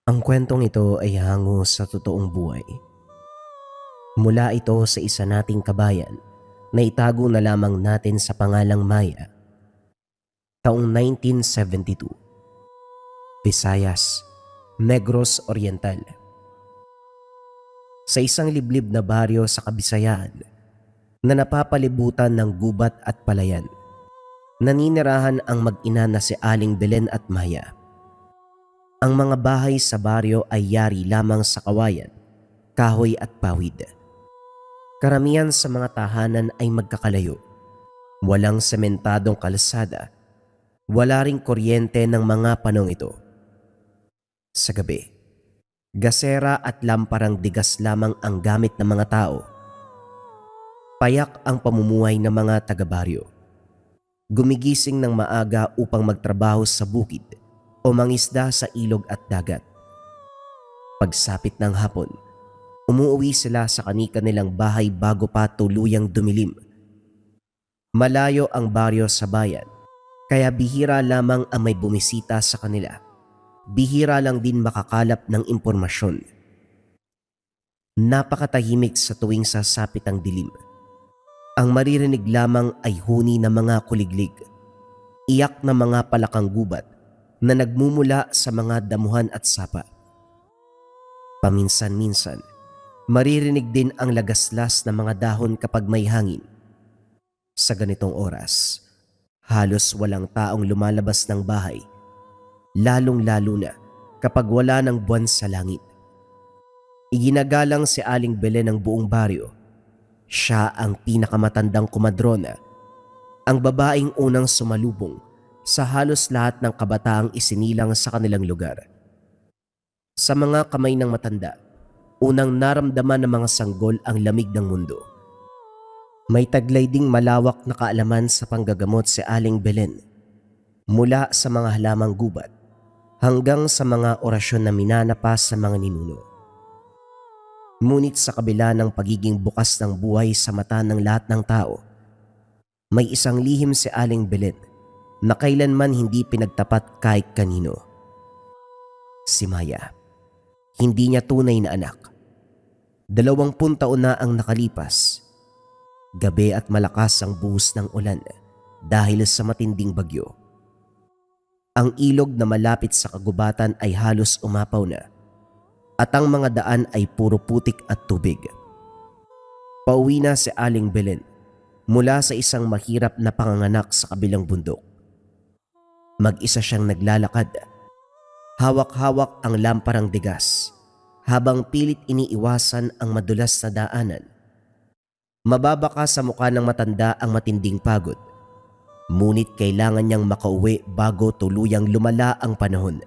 Ang kwentong ito ay hango sa totoong buhay. Mula ito sa isa nating kabayan na itago na lamang natin sa pangalang Maya. Taong 1972, Visayas, Negros Oriental. Sa isang liblib na baryo sa Kabisayaan na napapalibutan ng gubat at palayan, naninirahan ang mag-ina na si Aling Belen at Maya. Ang mga bahay sa baryo ay yari lamang sa kawayan, kahoy at pawid. Karamihan sa mga tahanan ay magkakalayo. Walang sementadong kalsada. Wala ring kuryente ng mga panong ito. Sa gabi, gasera at lamparang digas lamang ang gamit ng mga tao. Payak ang pamumuhay ng mga taga-baryo. Gumigising ng maaga upang magtrabaho sa bukid o mangisda sa ilog at dagat. Pagsapit ng hapon, umuwi sila sa kani-kanilang bahay bago pa tuluyang dumilim. Malayo ang baryo sa bayan, kaya bihira lamang ang may bumisita sa kanila. Bihira lang din makakalap ng impormasyon. Napakatahimik sa tuwing sasapit ang dilim. Ang maririnig lamang ay huni ng mga kuliglig, iyak ng mga palakang gubat na nagmumula sa mga damuhan at sapa. Paminsan-minsan, maririnig din ang lagaslas ng mga dahon kapag may hangin. Sa ganitong oras, halos walang taong lumalabas ng bahay, lalong-lalo na kapag wala ng buwan sa langit. Iginagalang si Aling Belen ng buong baryo. Siya ang pinakamatandang kumadrona, ang babaeng unang sumalubong sa halos lahat ng kabataang isinilang sa kanilang lugar. Sa mga kamay ng matanda, unang naramdaman ng mga sanggol ang lamig ng mundo. May taglay ding malawak na kaalaman sa panggagamot si Aling Belen, mula sa mga halamang gubat hanggang sa mga orasyon na minanapas sa mga ninuno. Ngunit sa kabila ng pagiging bukas ng buhay sa mata ng lahat ng tao, may isang lihim si Aling Belen na kailanman hindi pinagtapat kahit kanino. Si Maya. Hindi niya tunay na anak. 20 taon na ang nakalipas. Gabi at malakas ang buhos ng ulan dahil sa matinding bagyo. Ang ilog na malapit sa kagubatan ay halos umapaw na, at ang mga daan ay puro putik at tubig. Pauwi na si Aling Belen mula sa isang mahirap na panganganak sa kabilang bundok. Mag-isa siyang naglalakad. Hawak-hawak ang lamparang digas habang pilit iniiwasan ang madulas na daanan. Mababaka sa mukha ng matanda ang matinding pagod. Ngunit kailangan niyang makauwi bago tuluyang lumala ang panahon.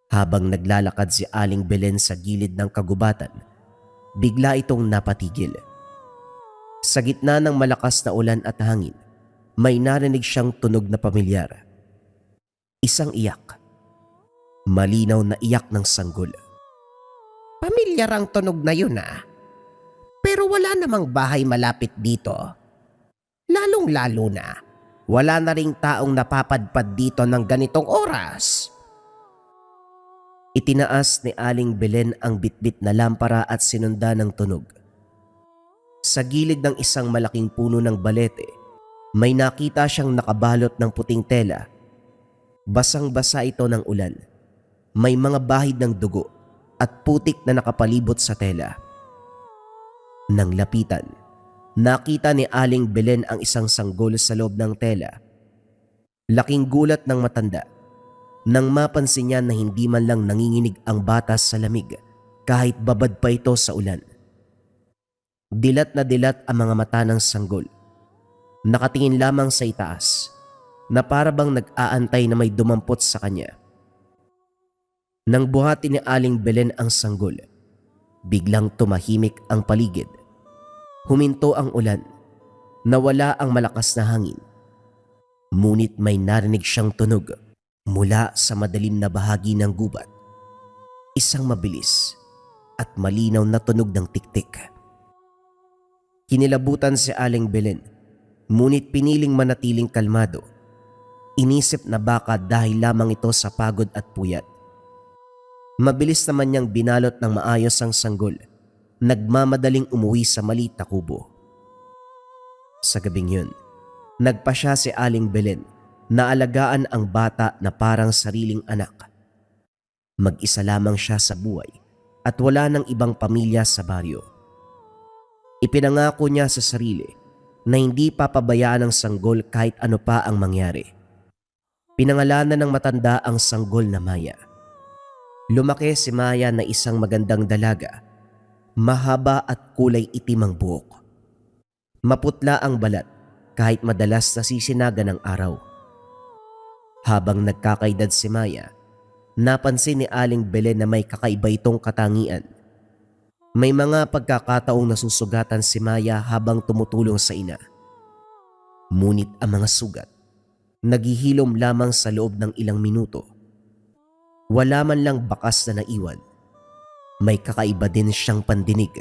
Habang naglalakad si Aling Belen sa gilid ng kagubatan, bigla itong napatigil. Sa gitna ng malakas na ulan at hangin, may narinig siyang tunog na pamilyar. Isang iyak. Malinaw na iyak ng sanggol. Pamilyar ang tunog na yun Pero wala namang bahay malapit dito. Lalong-lalo na, wala na ring taong napapadpad dito ng ganitong oras. Itinaas ni Aling Belen ang bitbit na lampara at sinunda ng tunog. Sa gilid ng isang malaking puno ng balete, may nakita siyang nakabalot ng puting tela. Basang-basa ito ng ulan. May mga bahid ng dugo at putik na nakapalibot sa tela. Nang lapitan, nakita ni Aling Belen ang isang sanggol sa loob ng tela. Laking gulat ng matanda nang mapansin niya na hindi man lang nanginginig ang bata sa lamig kahit babad pa ito sa ulan. Dilat na dilat ang mga mata ng sanggol. Nakatingin lamang sa itaas na para bang nag-aantay na may dumampot sa kanya. Nang buhati ni Aling Belen ang sanggol, biglang tumahimik ang paligid. Huminto ang ulan. Nawala ang malakas na hangin. Ngunit may narinig siyang tunog mula sa madilim na bahagi ng gubat. Isang mabilis at malinaw na tunog ng tiktik. Kinilabutan si Aling Belen, ngunit piniling manatiling kalmado. Inisip na baka dahil lamang ito sa pagod at puyat. Mabilis naman niyang binalot ng maayos ang sanggol, nagmamadaling umuwi sa maliit na kubo. Sa gabing yun, nagpa siya si Aling Belen na alagaan ang bata na parang sariling anak. Mag-isa lamang siya sa buhay at wala ng ibang pamilya sa baryo. Ipinangako niya sa sarili na hindi papabayaan ang sanggol kahit ano pa ang mangyari. Pinangalanan ng matanda ang sanggol na Maya. Lumaki si Maya na isang magandang dalaga, mahaba at kulay itim ang buhok. Maputla ang balat kahit madalas nasisinaga ng araw. Habang nagkakaedad si Maya, napansin ni Aling Belen na may kakaiba itong katangian. May mga pagkakataong nasusugatan si Maya habang tumutulong sa ina. Ngunit ang mga sugat, naghihilom lamang sa loob ng ilang minuto. Wala man lang bakas na naiwan. May kakaiba din siyang pandinig.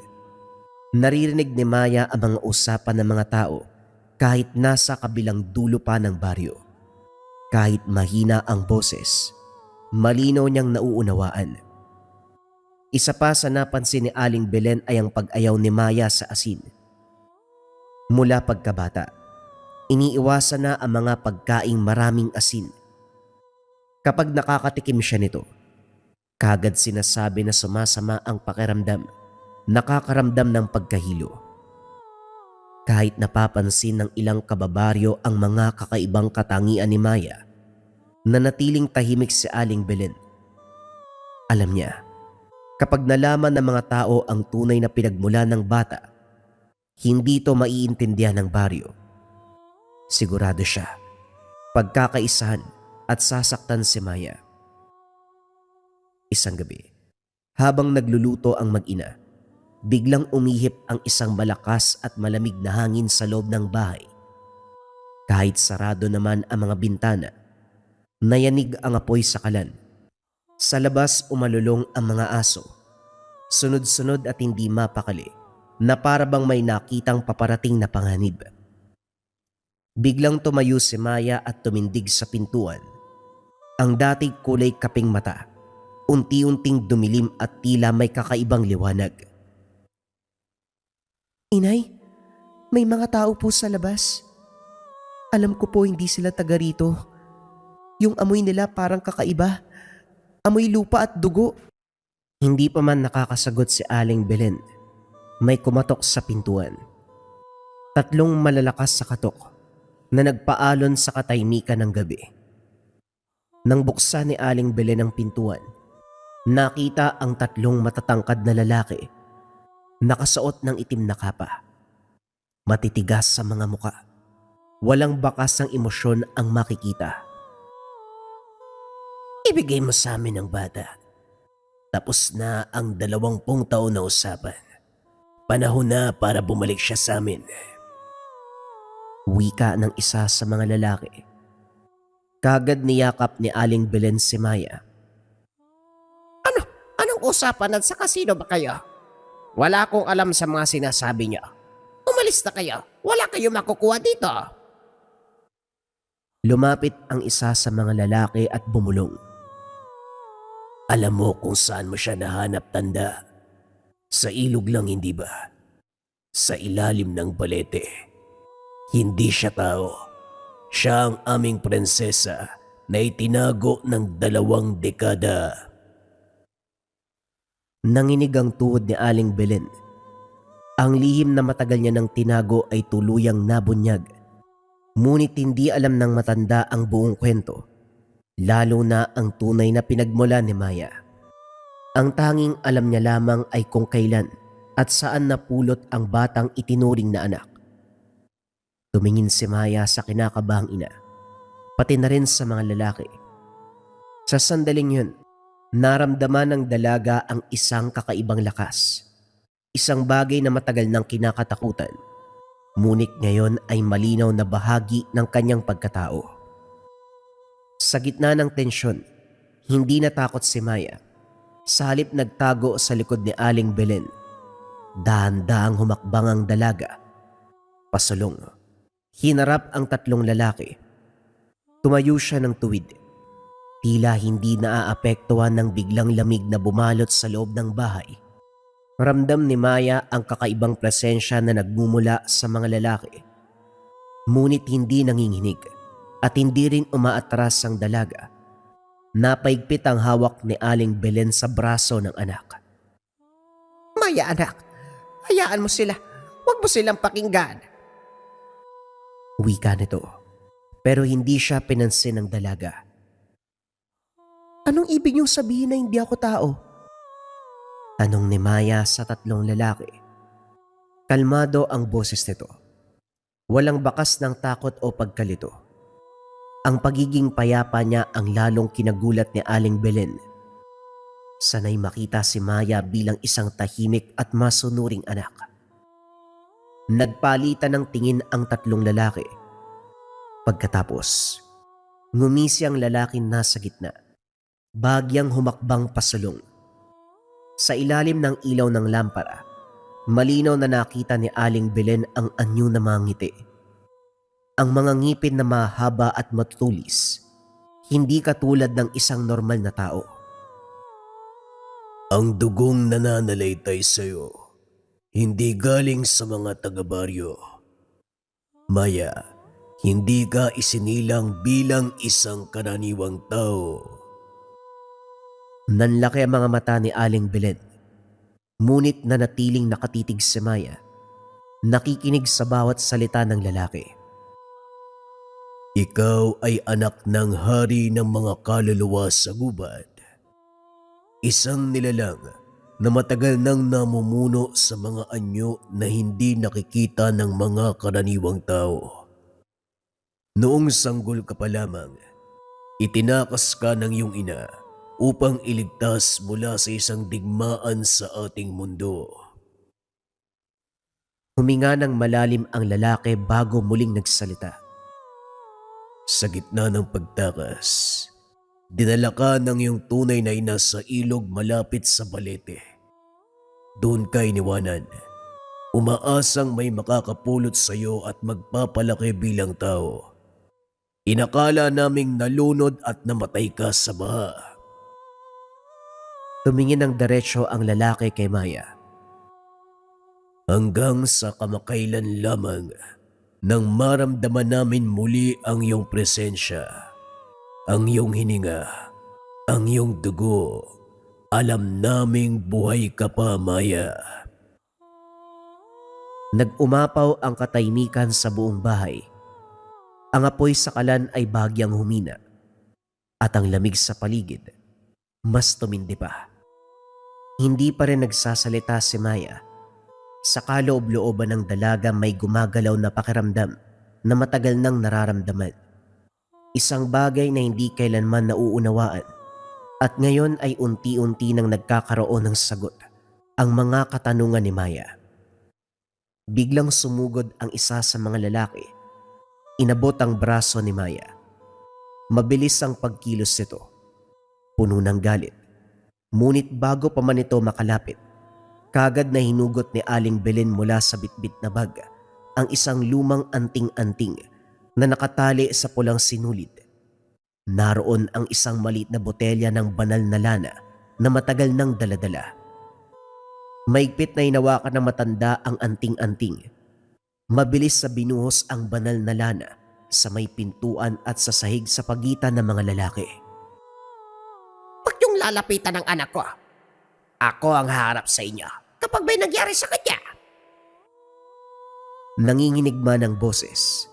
Naririnig ni Maya ang mga usapan ng mga tao kahit nasa kabilang dulo pa ng baryo. Kahit mahina ang boses, malinaw niyang nauunawaan. Isa pa sa napansin ni Aling Belen ay ang pag-ayaw ni Maya sa asin. Mula pagkabata, iniiwasan na ang mga pagkaing maraming asin. Kapag nakakatikim siya nito, kagad sinasabi na sumasama ang pakiramdam, nakakaramdam ng pagkahilo. Kahit napapansin ng ilang kababaryo ang mga kakaibang katangian ni Maya, nanatiling tahimik si Aling Belen. Alam niya, kapag nalaman ng mga tao ang tunay na pinagmula ng bata, hindi ito maiintindihan ng baryo. Sigurado siya, pagkakaisahan at sasaktan si Maya. Isang gabi, habang nagluluto ang mag-ina, biglang umihip ang isang malakas at malamig na hangin sa loob ng bahay. Kahit sarado naman ang mga bintana, nayanig ang apoy sa kalan. Sa labas umalulong ang mga aso, sunod-sunod at hindi mapakali, na para bang may nakitang paparating na panganib. Biglang tumayo si Maya at tumindig sa pintuan. Ang dating kulay kaping mata, unti-unting dumilim at tila may kakaibang liwanag. Inay, may mga tao po sa labas. Alam ko po hindi sila taga rito. Yung amoy nila parang kakaiba. Amoy lupa at dugo. Hindi pa man nakakasagot si Aling Belen, may kumatok sa pintuan. 3 malalakas sa katok na nagpaalon sa katahimikan ng gabi. Nang buksan ni Aling Belen ang pintuan, nakita ang 3 matatangkad na lalaki, nakasuot ng itim na kapa. Matitigas sa mga muka. Walang bakas ng emosyon ang makikita. Ibigay mo sa amin ang bata. Tapos na ang 20 taon na usapan. Panahon na para bumalik siya sa amin. Wika ng isa sa mga lalaki. Kagad niyakap ni Aling Belen si Maya. Anong usapan at sa kasino ba kayo? Wala akong alam sa mga sinasabi niyo. Umalis na kayo. Wala kayong makukuha dito. Lumapit ang isa sa mga lalaki at bumulong. Alam mo kung saan mo siya nahanap, tanda? Sa ilog lang, hindi ba? Sa ilalim ng balete. Hindi siya tao. Siya ang aming prinsesa na itinago ng 2 dekada. Nanginig ang tuhod ni Aling Belen. Ang lihim na matagal niya nang tinago ay tuluyang nabunyag. Ngunit hindi alam ng matanda ang buong kwento, lalo na ang tunay na pinagmula ni Maya. Ang tanging alam niya lamang ay kung kailan at saan napulot ang batang itinuring na anak. Tumingin si Maya sa kinakabahang ina, pati na rin sa mga lalaki. Sa sandaling yun, naramdaman ng dalaga ang isang kakaibang lakas. Isang bagay na matagal nang kinakatakutan, ngunit ngayon ay malinaw na bahagi ng kanyang pagkatao. Sa gitna ng tensyon, hindi natakot si Maya. Sa halip nagtago sa likod ni Aling Belen. Dahan-dahang humakbang ang dalaga. Pasulong. Hinarap ang 3 lalaki. Tumayo siya ng tuwid. Tila hindi naaapektuhan ng biglang lamig na bumalot sa loob ng bahay. Ramdam ni Maya ang kakaibang presensya na nagmumula sa mga lalaki. Ngunit hindi nanginginig at hindi rin umaatras ang dalaga. Napaigpit ang hawak ni Aling Belen sa braso ng anak. Maya anak, hayaan mo sila. Huwag mo silang pakinggan. Wika nito, pero hindi siya pinansin ng dalaga. Anong ibig niyong sabihin na hindi ako tao? Tanong ni Maya sa tatlong lalaki. Kalmado ang boses nito. Walang bakas ng takot o pagkalito. Ang pagiging payapa niya ang lalong kinagulat ni Aling Belen. Sanay makita si Maya bilang isang tahimik at masunuring anak. Nagpalitan ng tingin ang tatlong lalaki. Pagkatapos, ngumisi ang lalaking nasa gitna. Bagyang humakbang pasulong. Sa ilalim ng ilaw ng lampara, malinaw na nakita ni Aling Belen ang anyo na mga ngiti. Ang mga ngipin na mahaba at matutulis, hindi katulad ng isang normal na tao. Ang dugong nananalaytay sa'yo, hindi galing sa mga taga-baryo. Maya, hindi ka isinilang bilang isang karaniwang tao. Nanlaki ang mga mata ni Aling Belen. Ngunit nanatiling nakatitig si Maya, nakikinig sa bawat salita ng lalaki. Ikaw ay anak ng hari ng mga kaluluwa sa gubat. Isang nilalang na matagal nang namumuno sa mga anyo na hindi nakikita ng mga karaniwang tao. Noong sanggol ka pa lamang, itinakas ka ng iyong ina upang iligtas mula sa isang digmaan sa ating mundo. Huminga ng malalim ang lalaki bago muling nagsalita. Sa gitna ng pagtakas, dinala ka ng iyong tunay na ina sa ilog malapit sa Balete. Doon ka iniwanan, umaasang may makakapulot sa iyo at magpapalaki bilang tao. Inakala naming nalunod at namatay ka sa baha. Tumingin ng diretsyo ang lalaki kay Maya. Hanggang sa kamakailan lamang nang maramdaman namin muli ang iyong presensya, ang iyong hininga, ang iyong dugo. Alam naming buhay ka pa, Maya. Nag-umapaw ang katahimikan sa buong bahay. Ang apoy sa kalan ay bagyang humina at ang lamig sa paligid mas tumindi pa. Hindi pa rin nagsasalita si Maya. Sa kaloob-looban ng dalaga may gumagalaw na pakiramdam na matagal nang nararamdaman. Isang bagay na hindi kailanman nauunawaan at ngayon ay unti-unti nang nagkakaroon ng sagot ang mga katanungan ni Maya. Biglang sumugod ang isa sa mga lalaki. Inabot ang braso ni Maya. Mabilis ang pagkilos nito. Puno ng galit. Ngunit bago pa man ito makalapit, kagad na hinugot ni Aling Belen mula sa bitbit na bag ang isang lumang anting-anting na nakatali sa pulang sinulid. Naroon ang isang maliit na botelya ng banal na lana na matagal nang daladala. Maigpit na hinawakan ng matanda ang anting-anting. Mabilis sa binuhos ang banal na lana sa may pintuan at sa sahig sa pagitan ng mga lalaki. Huwag yung lalapitan ng anak ko. Ako ang harap sa inyo kapag may nangyari sa kanya. Nanginginig man ang boses,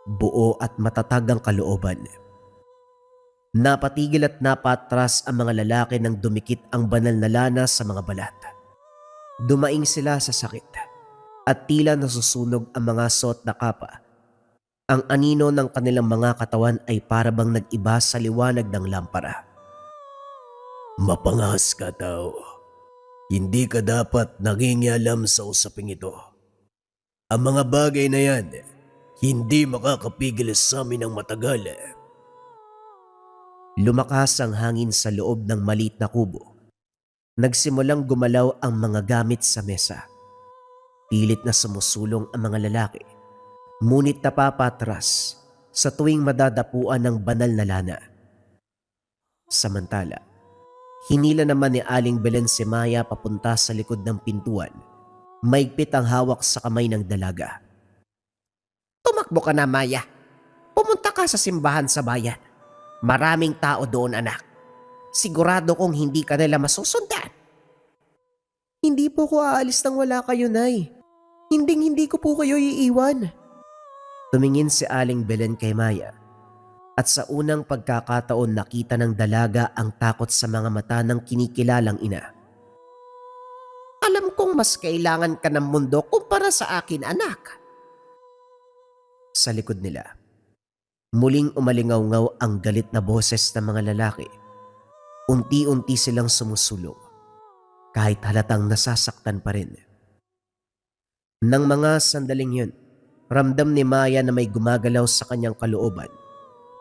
buo at matatag ang kalooban. Napatigil at napatras ang mga lalaki nang dumikit ang banal na lana sa mga balat. Dumaing sila sa sakit at tila nasusunog ang mga suot na kapa. Ang anino ng kanilang mga katawan ay parabang nag-iba sa liwanag ng lampara. Mapangas ka, tao. Hindi ka dapat nangingialam sa usaping ito. Ang mga bagay na yan, hindi makakapigil sa amin ng matagal. Lumakas ang hangin sa loob ng maliit na kubo. Nagsimulang gumalaw ang mga gamit sa mesa. Pilit na sumusulong ang mga lalaki, ngunit napapatras sa tuwing madadapuan ng banal na lana. Samantala, hinila naman ni Aling Belen si Maya papunta sa likod ng pintuan. Maigpit ang hawak sa kamay ng dalaga. Tumakbo ka na, Maya. Pumunta ka sa simbahan sa bayan. Maraming tao doon, anak. Sigurado kong hindi ka nila masusundan. Hindi po ko aalis nang wala kayo, Nay. Hindi ko po kayo iiwan. Tumingin si Aling Belen kay Maya at sa unang pagkakataon nakita ng dalaga ang takot sa mga mata ng kinikilalang ina. Alam kong mas kailangan ka ng mundo kumpara sa akin, anak. Sa likod nila, muling umalingaw-ngaw ang galit na boses ng mga lalaki. Unti-unti silang sumusulong, kahit halatang nasasaktan pa rin. Nang mga sandaling yun, ramdam ni Maya na may gumagalaw sa kanyang kalooban.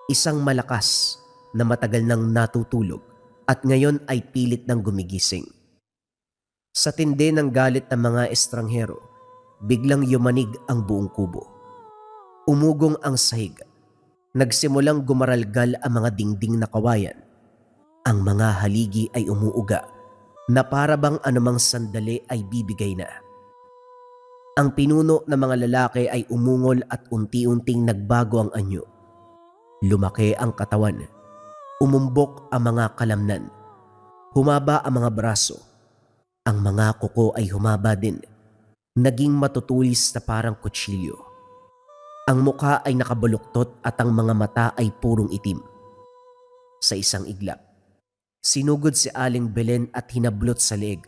Isang malakas na matagal nang natutulog at ngayon ay pilit ng gumigising. Sa tindi ng galit ng mga estranghero, biglang yumanig ang buong kubo. Umugong ang sahig. Nagsimulang gumaralgal ang mga dingding na kawayan. Ang mga haligi ay umuuga na para bang anumang sandali ay bibigay na. Ang pinuno ng mga lalaki ay umungol at unti-unting nagbago ang anyo. Lumaki ang katawan. Umumbok ang mga kalamnan. Humaba ang mga braso. Ang mga kuko ay humaba din. Naging matutulis na parang kutsilyo. Ang mukha ay nakabaluktot at ang mga mata ay purong itim. Sa isang iglap, sinugod si Aling Belen at hinablot sa leeg.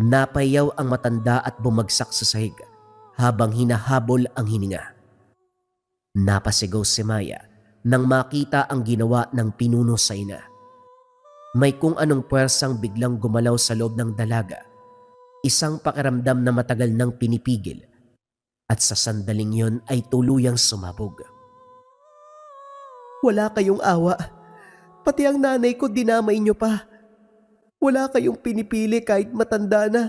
Napayaw ang matanda at bumagsak sa sahig habang hinahabol ang hininga. Napasigaw si Maya nang makita ang ginawa ng pinuno sa ina. May kung anong puwersang biglang gumalaw sa loob ng dalaga. Isang pakiramdam na matagal nang pinipigil at sa sandaling yon ay tuluyang sumabog. Wala kayong awa. Pati ang nanay ko dinamay niyo pa. Wala kayong pinipili kahit matanda na.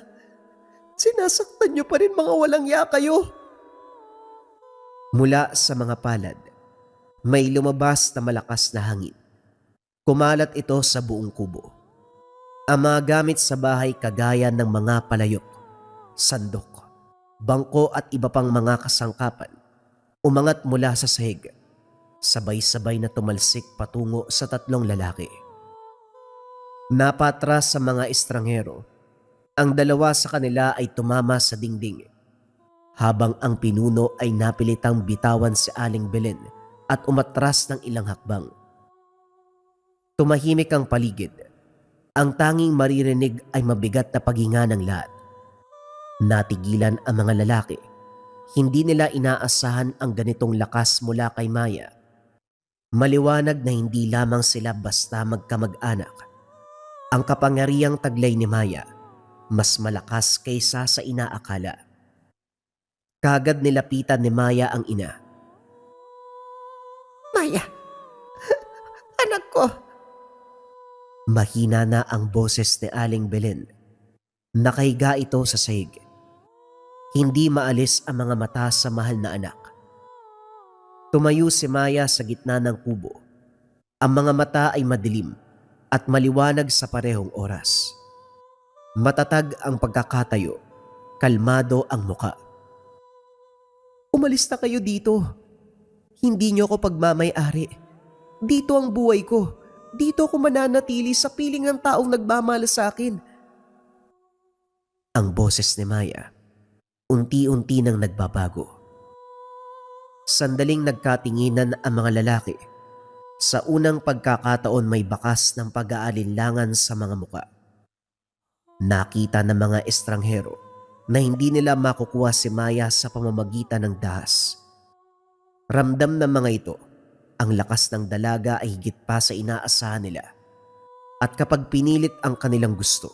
Sinasaktan niyo pa rin mga walang ya kayo. Mula sa mga palad, may lumabas na malakas na hangin. Kumalat ito sa buong kubo. Ang mga gamit sa bahay kagaya ng mga palayok, sandok, bangko at iba pang mga kasangkapan umangat mula sa sahig. Sabay-sabay na tumalsik patungo sa tatlong lalaki. Napatras sa mga estranghero. Ang dalawa sa kanila ay tumama sa dingding, habang ang pinuno ay napilitang bitawan si Aling Belen at umatras ng ilang hakbang. Tumahimik ang paligid. Ang tanging maririnig ay mabigat na paghinga ng lahat. Natigilan ang mga lalaki. Hindi nila inaasahan ang ganitong lakas mula kay Maya. Maliwanag na hindi lamang sila basta magkamag-anak. Ang kapangyarihang taglay ni Maya mas malakas kaysa sa inaakala. Kagad nilapitan ni Maya ang ina. Maya, anak ko. Mahina na ang boses ni Aling Belen. Nakahiga ito sa sahig. Hindi maalis ang mga mata sa mahal na anak. Tumayo si Maya sa gitna ng kubo. Ang mga mata ay madilim at maliwanag sa parehong oras. Matatag ang pagkakatayo, kalmado ang muka. Umalis na kayo dito. Hindi niyo ko pagmamay-ari. Dito ang buhay ko. Dito ako mananatili sa piling ng taong nagmamahal sa akin. Ang boses ni Maya, unti-unti nang nagbabago. Sandaling nagkatinginan ang mga lalaki. Sa unang pagkakataon may bakas ng pag-aalinlangan sa mga muka. Nakita ng mga estranghero na hindi nila makukuha si Maya sa pamamagitan ng dahas. Ramdam ng mga ito, ang lakas ng dalaga ay higit pa sa inaasahan nila. At kapag pinilit ang kanilang gusto,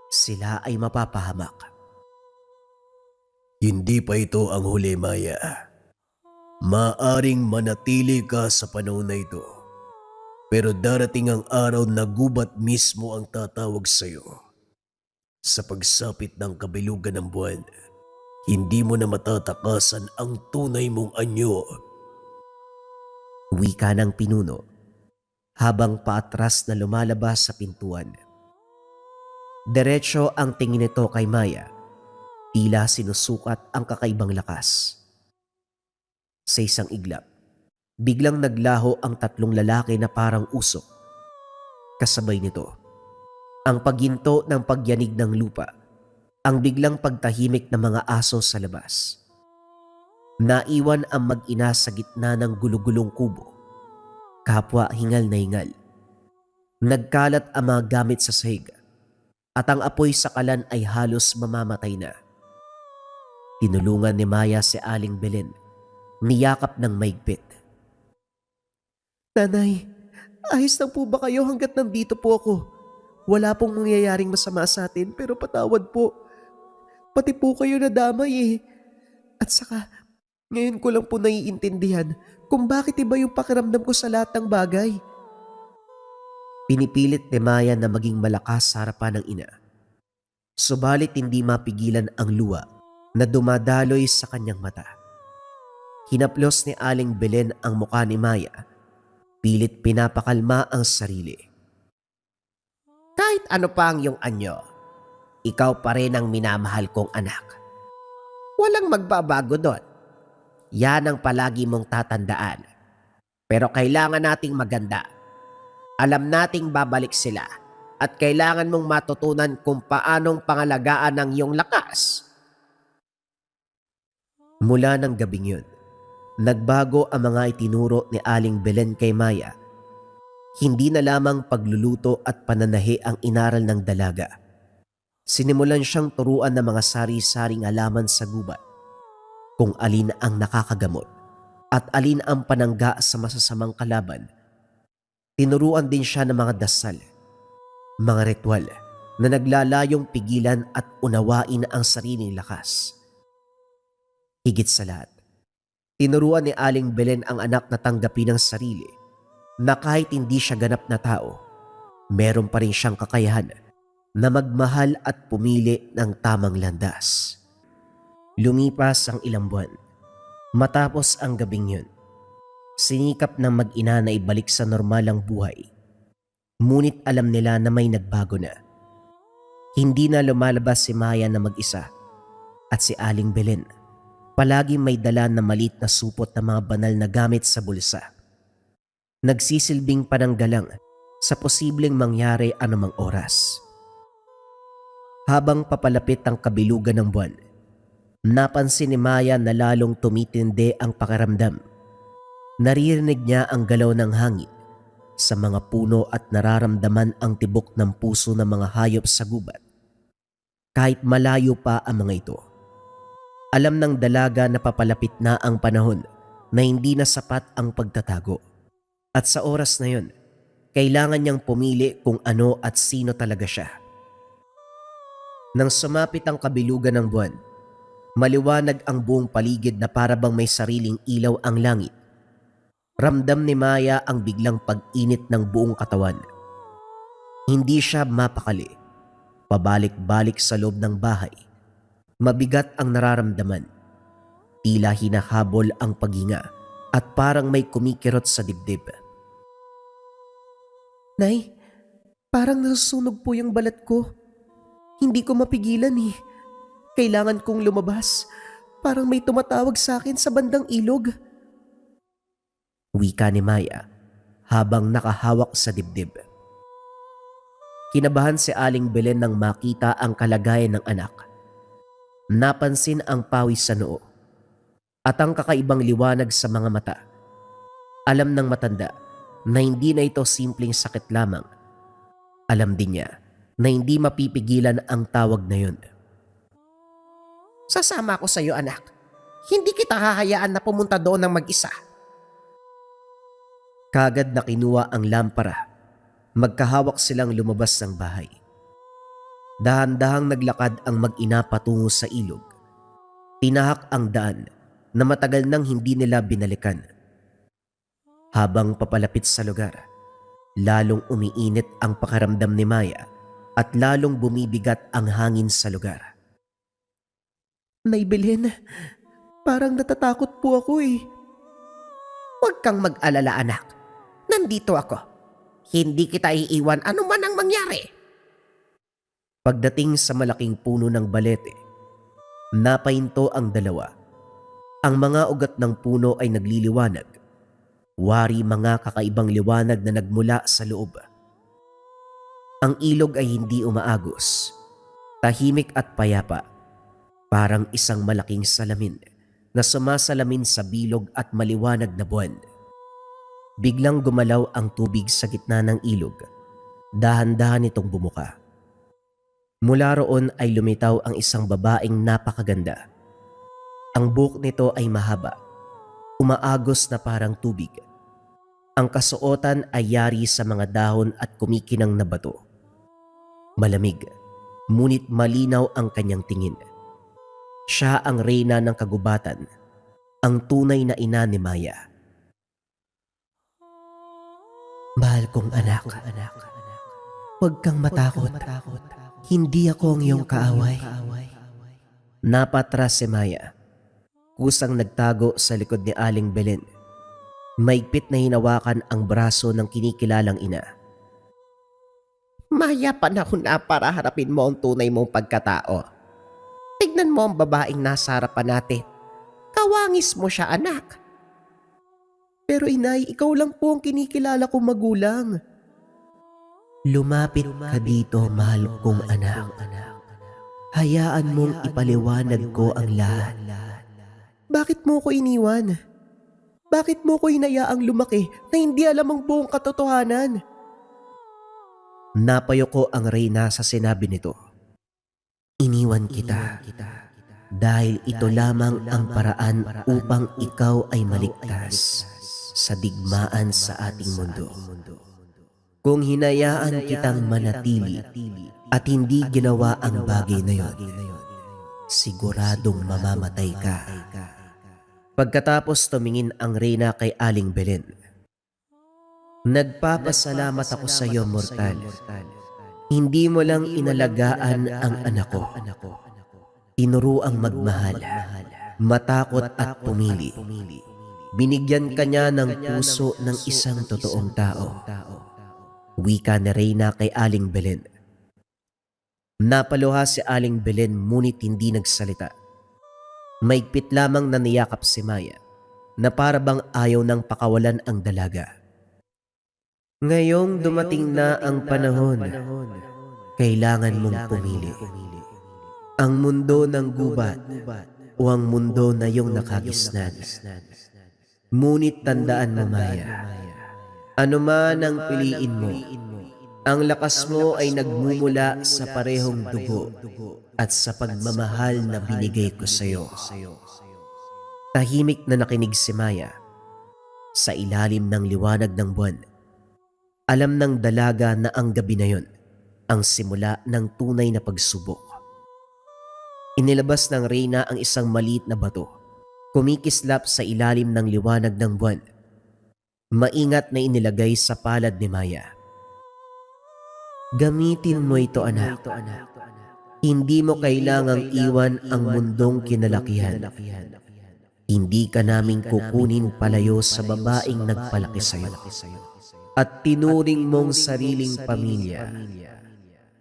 sila ay mapapahamak. Hindi pa ito ang huli, Maya. Maaring manatili ka sa panahon na ito. Pero darating ang araw na gubat mismo ang tatawag sa iyo. Sa pagsapit ng kabilugan ng buwan, hindi mo na matatakasan ang tunay mong anyo. Wika ng pinuno habang paatras na lumalabas sa pintuan. Diretso ang tingin nito kay Maya, tila sinusukat ang kakaibang lakas. Sa isang iglap, biglang naglaho ang tatlong lalaki na parang usok. Kasabay nito, ang paghinto ng pagyanig ng lupa, ang biglang pagtahimik ng mga aso sa labas. Naiwan ang mag-ina sa gitna ng gulugulong kubo, kapwa hingal na hingal. Nagkalat ang mga gamit sa sahig at ang apoy sa kalan ay halos mamamatay na. Tinulungan ni Maya si Aling Belen, niyakap ng maigpit. Nanay, ayos lang po ba kayo hanggat nandito po ako? Wala pong mangyayaring masama sa atin pero patawad po. Pati po kayo nadamay eh. At saka, ngayon ko lang po naiintindihan kung bakit iba yung pakiramdam ko sa lahat ng bagay. Pinipilit ni Maya na maging malakas sa harapan ng ina. Subalit hindi mapigilan ang luha na dumadaloy sa kanyang mata. Hinaplos ni Aling Belen ang mukha ni Maya. Pilit pinapakalma ang sarili. Kahit ano pa ang iyong anyo, ikaw pa rin ang minamahal kong anak. Walang magbabago doon. Yan ang palagi mong tatandaan. Pero kailangan nating maganda. Alam nating babalik sila at kailangan mong matutunan kung paanong pangalagaan ang iyong lakas. Mula ng gabing yun, nagbago ang mga itinuro ni Aling Belen kay Maya. Hindi na lamang pagluluto at pananahi ang inaral ng dalaga. Sinimulan siyang turuan ng mga sari-saring halaman sa gubat, kung alin ang nakakagamot at alin ang panangga sa masasamang kalaban. Tinuruan din siya ng mga dasal, mga ritual na naglalayong pigilan at unawain ang sariling lakas. Higit sa lahat, tinuruan ni Aling Belen ang anak na tanggapin ang sarili na kahit hindi siya ganap na tao, meron pa rin siyang kakayahan na magmahal at pumili ng tamang landas. Lumipas ang ilang buwan. Matapos ang gabing yun, sinikap ng mag-ina na ibalik sa normal ang buhay. Ngunit alam nila na may nagbago na. Hindi na lumalabas si Maya na mag-isa at si Aling Belen palagi may dala na maliit na supot na mga banal na gamit sa bulsa. Nagsisilbing pananggalang sa posibleng mangyari anumang oras. Habang papalapit ang kabilugan ng buwan, napansin ni Maya na lalong tumitindi ang pakiramdam. Naririnig niya ang galaw ng hangin sa mga puno at nararamdaman ang tibok ng puso ng mga hayop sa gubat. Kahit malayo pa ang mga ito, alam ng dalaga na papalapit na ang panahon na hindi na sapat ang pagtatago. At sa oras na yun, kailangan niyang pumili kung ano at sino talaga siya. Nang sumapit ang kabilugan ng buwan, maliwanag ang buong paligid na para bang may sariling ilaw ang langit. Ramdam ni Maya ang biglang pag-init ng buong katawan. Hindi siya mapakali. Pabalik-balik sa loob ng bahay. Mabigat ang nararamdaman. Tila hinahabol ang paghinga at parang may kumikirot sa dibdib. Nay, parang nasusunog po yung balat ko. Hindi ko mapigilan eh. Kailangan kong lumabas. Parang may tumatawag sa akin sa bandang ilog. Wika ni Maya habang nakahawak sa dibdib. Kinabahan si Aling Belen nang makita ang kalagayan ng anak. Napansin ang pawis sa noo at ang kakaibang liwanag sa mga mata. Alam ng matanda na hindi na ito simpleng sakit lamang. Alam din niya na hindi mapipigilan ang tawag na yun. Sasama ako sa iyo, anak. Hindi kita hahayaan na pumunta doon ng mag-isa. Kagad na kinuha ang lampara. Magkahawak silang lumabas ng bahay. Dahan-dahang naglakad ang mag-ina patungo sa ilog. Tinahak ang daan na matagal nang hindi nila binalikan. Habang papalapit sa lugar, lalong umiinit ang pakiramdam ni Maya at lalong bumibigat ang hangin sa lugar. Nay Belen, parang natatakot po ako eh. Huwag kang mag-alala, anak. Nandito ako. Hindi kita iiwan anuman ang mangyari. Pagdating sa malaking puno ng balete, napahinto ang dalawa. Ang mga ugat ng puno ay nagliliwanag. Wari mga kakaibang liwanag na nagmula sa loob. Ang ilog ay hindi umaagos. Tahimik at payapa. Parang isang malaking salamin na sumasalamin sa bilog at maliwanag na buwan. Biglang gumalaw ang tubig sa gitna ng ilog. Dahan-dahan itong bumuka. Mula roon ay lumitaw ang isang babaeng napakaganda. Ang buhok nito ay mahaba, umaagos na parang tubig. Ang kasuotan ay yari sa mga dahon at kumikinang na bato. Malamig, ngunit malinaw ang kanyang tingin. Siya ang reyna ng kagubatan, ang tunay na ina ni Maya. Mahal kong anak, huwag kang matakot. Hindi ako ang iyong kaaway. Napatras si Maya. Kusang nagtago sa likod ni Aling Belen. Maigpit na hinawakan ang braso ng kinikilalang ina. Maya, panahon na para harapin mo ang tunay mong pagkatao. Tignan mo ang babaeng nasa harapan natin. Kawangis mo siya, anak. Pero inay, ikaw lang po ang kinikilala kong magulang. Lumapit ka dito, mahal kong anak. Hayaan mong ipaliwanag ko ang lahat. Bakit mo ko iniwan? Bakit mo ko hinayaang lumaki na hindi alam ang buong katotohanan? Napayoko ang reyna sa sinabi nito. Iniwan kita dahil ito lamang ang paraan upang ikaw ay maligtas sa digmaan sa ating mundo. Kung hinayaan kitang manatili at hindi ginawa ang bagay na yon, siguradong mamamatay ka. Pagkatapos tumingin ang reyna kay Aling Belen. Nagpapasalamat ako sa iyo, mortal. Hindi mo lang inalagaan ang anak ko. Tinuruang magmahal, matakot at pumili. Binigyan ka niya ng puso ng isang totoong tao. Wika ni reyna kay Aling Belen. Napaluha si Aling Belen ngunit hindi nagsalita. Maigpit lamang na niyakap si Maya na para bang ayaw nang pakawalan ang dalaga. Ngayong dumating na ang panahon, kailangan mong pumili. Ang mundo ng gubat o ang mundo na iyong nakagisnan. Ngunit tandaan mo, Maya, ano man ang piliin mo, ang lakas mo ay nagmumula sa parehong dugo at sa pagmamahal na binigay ko sa iyo. Tahimik na nakinig si Maya. Sa ilalim ng liwanag ng buwan, alam ng dalaga na ang gabi na yon ang simula ng tunay na pagsubok. Inilabas ng reyna ang isang maliit na bato, kumikislap sa ilalim ng liwanag ng buwan. Maingat na inilagay sa palad ni Maya. Gamitin mo ito, anak. Hindi mo kailangang iwan ang mundong kinalakihan. Hindi ka naming kukunin palayo sa babaeng nagpalaki sa iyo at tinuring mong sariling pamilya.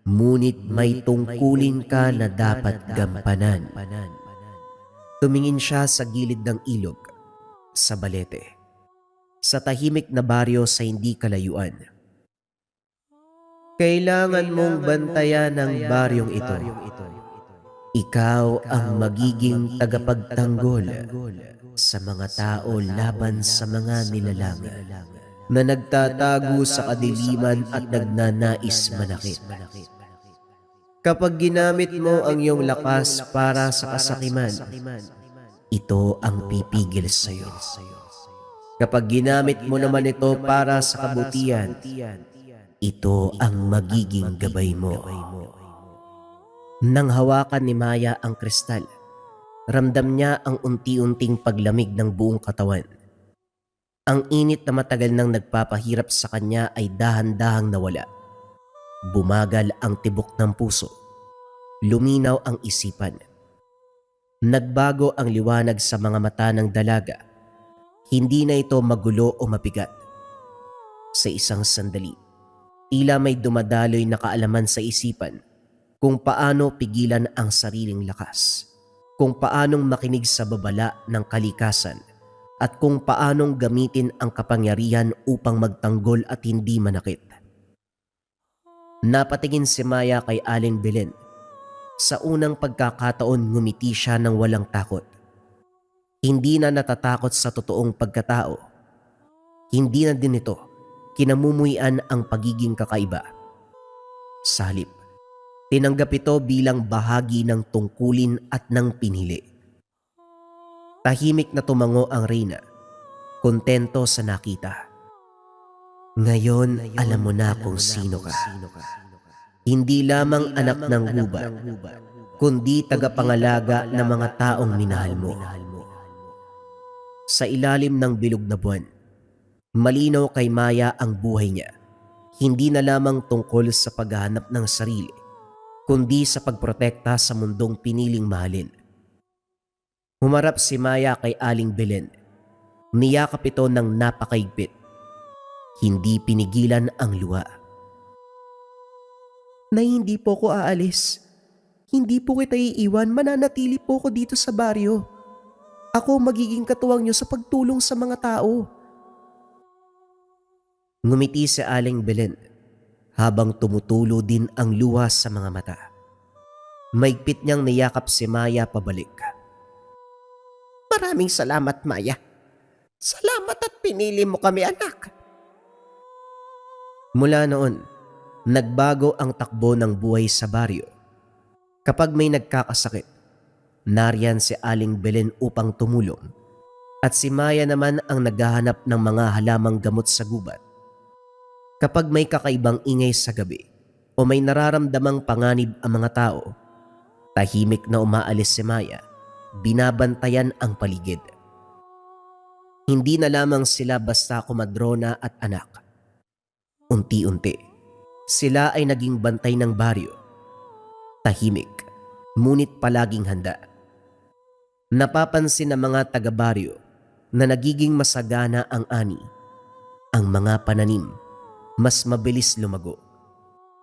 Ngunit may tungkulin ka na dapat gampanan. Tumingin siya sa gilid ng ilog, sa balete, sa tahimik na baryo sa hindi kalayuan. Kailangan mong bantayan ang baryong ito. Ikaw ang magiging tagapagtanggol sa mga tao laban sa mga nilalang na nagtatago sa kadiliman at nagnanais manakit. Kapag ginamit mo ang iyong lakas para sa kasakiman, ito ang pipigil sa iyo. Kapag ginamit mo naman ito para sa kabutihan, ito ang magiging gabay mo. Nang hawakan ni Maya ang kristal, ramdam niya ang unti-unting paglamig ng buong katawan. Ang init na matagal nang nagpapahirap sa kanya ay dahan-dahang nawala. Bumagal ang tibok ng puso. Luminaw ang isipan. Nagbago ang liwanag sa mga mata ng dalaga. Hindi na ito magulo o mabigat. Sa isang sandali, Tila may dumadaloy na kaalaman sa isipan kung paano pigilan ang sariling lakas, kung paanong makinig sa babala ng kalikasan, at kung paanong gamitin ang kapangyarihan upang magtanggol at hindi manakit. Napatingin si Maya kay Aling Belen. Sa unang pagkakataon ngumiti siya ng walang takot. Hindi na natatakot sa totoong pagkatao. Hindi na din ito kinamumuhian ang pagiging kakaiba. Sa halip, tinanggap ito bilang bahagi ng tungkulin at ng pinili. Tahimik na tumango ang reyna, kontento sa nakita. Ngayon, alam mo na kung sino ka. Hindi lamang anak ng gubat, kundi tagapangalaga ng mga taong minahal mo. Sa ilalim ng bilog na buwan, malinaw kay Maya ang buhay niya. Hindi na lamang tungkol sa paghahanap ng sarili, kundi sa pagprotekta sa mundong piniling mahalin. Humarap si Maya kay Aling Belen. Niyakap ito ng napakaigpit. Hindi pinigilan ang luha. Nay, hindi po ko aalis. Hindi po kita iiwan, mananatili po ko dito sa baryo. Ako magiging katuwang niyo sa pagtulong sa mga tao. Ngumiti si Aling Belen habang tumutulo din ang luha sa mga mata. Maigpit niyang niyakap si Maya pabalik. Maraming salamat, Maya. Salamat at pinili mo kami, anak. Mula noon, nagbago ang takbo ng buhay sa baryo. Kapag may nagkakasakit, nariyan si Aling Belen upang tumulong, at si Maya naman ang naghahanap ng mga halamang gamot sa gubat. Kapag may kakaibang ingay sa gabi o may nararamdamang panganib ang mga tao, tahimik na umaalis si Maya, binabantayan ang paligid. Hindi na lamang sila basta kumadrona at anak. Unti-unti, sila ay naging bantay ng baryo. Tahimik, ngunit palaging handa. Napapansin ng mga taga-baryo na nagiging masagana ang ani. Ang mga pananim, mas mabilis lumago.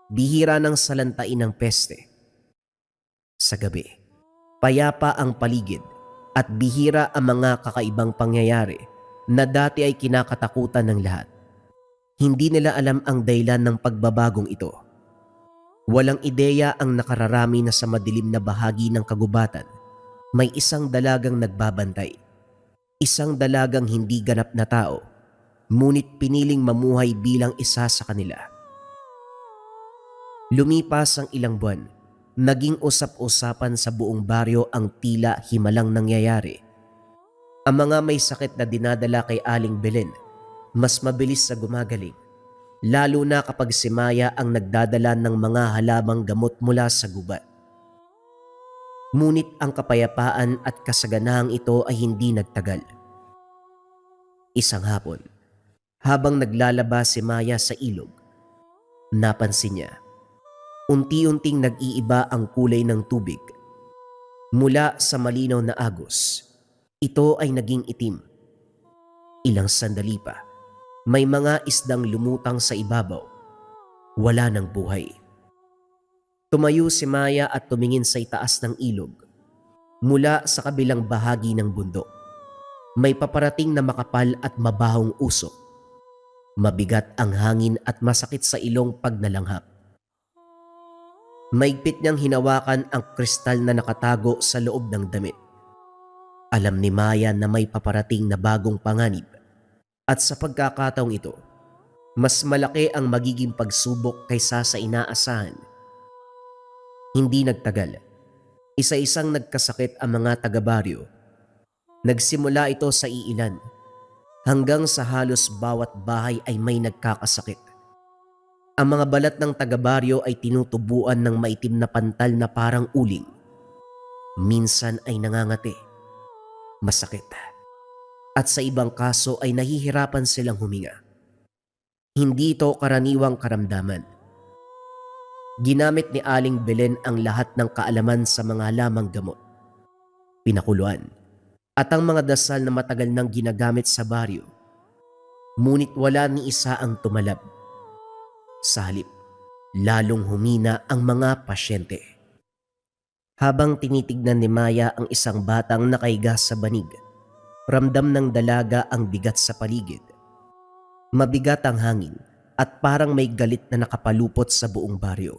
Bihira ng salantain ng peste. Sa gabi, payapa ang paligid at bihira ang mga kakaibang pangyayari na dati ay kinakatakutan ng lahat. Hindi nila alam ang dahilan ng pagbabagong ito. Walang ideya ang nakararami na sa madilim na bahagi ng kagubatan, may isang dalagang nagbabantay. Isang dalagang hindi ganap na tao, ngunit piniling mamuhay bilang isa sa kanila. Lumipas ang ilang buwan, naging usap-usapan sa buong baryo ang tila himalang nangyayari. Ang mga may sakit na dinadala kay Aling Belen, mas mabilis sa gumagaling, lalo na kapag si Maya ang nagdadala ng mga halamang gamot mula sa gubat. Ngunit ang kapayapaan at kasaganahang ito ay hindi nagtagal. Isang hapon, habang naglalaba si Maya sa ilog, napansin niya, unti-unting nag-iiba ang kulay ng tubig. Mula sa malinaw na agos, ito ay naging itim. Ilang sandali pa, may mga isdang lumutang sa ibabaw. Wala ng buhay. Tumayo si Maya at tumingin sa itaas ng ilog. Mula sa kabilang bahagi ng bundok, may paparating na makapal at mabahong usok. Mabigat ang hangin at masakit sa ilong pag nalanghap. Maigpit niyang hinawakan ang kristal na nakatago sa loob ng damit. Alam ni Maya na may paparating na bagong panganib. At sa pagkakataong ito, mas malaki ang magiging pagsubok kaysa sa inaasahan. Hindi nagtagal. Isa-isang nagkasakit ang mga taga-baryo. Nagsimula ito sa iilan, hanggang sa halos bawat bahay ay may nagkakasakit. Ang mga balat ng taga-baryo ay tinutubuan ng maitim na pantal na parang uling. Minsan ay nangangati, masakit, at sa ibang kaso ay nahihirapan silang huminga. Hindi ito karaniwang karamdaman. Ginamit ni Aling Belen ang lahat ng kaalaman sa mga halamang gamot, pinakuluan, at ang mga dasal na matagal nang ginagamit sa baryo. Ngunit wala ni isa ang tumalab. Sa halip, lalong humina ang mga pasyente. Habang tinitignan ni Maya ang isang batang nakahiga sa banig, ramdam ng dalaga ang bigat sa paligid. Mabigat ang hangin at parang may galit na nakapalupot sa buong baryo.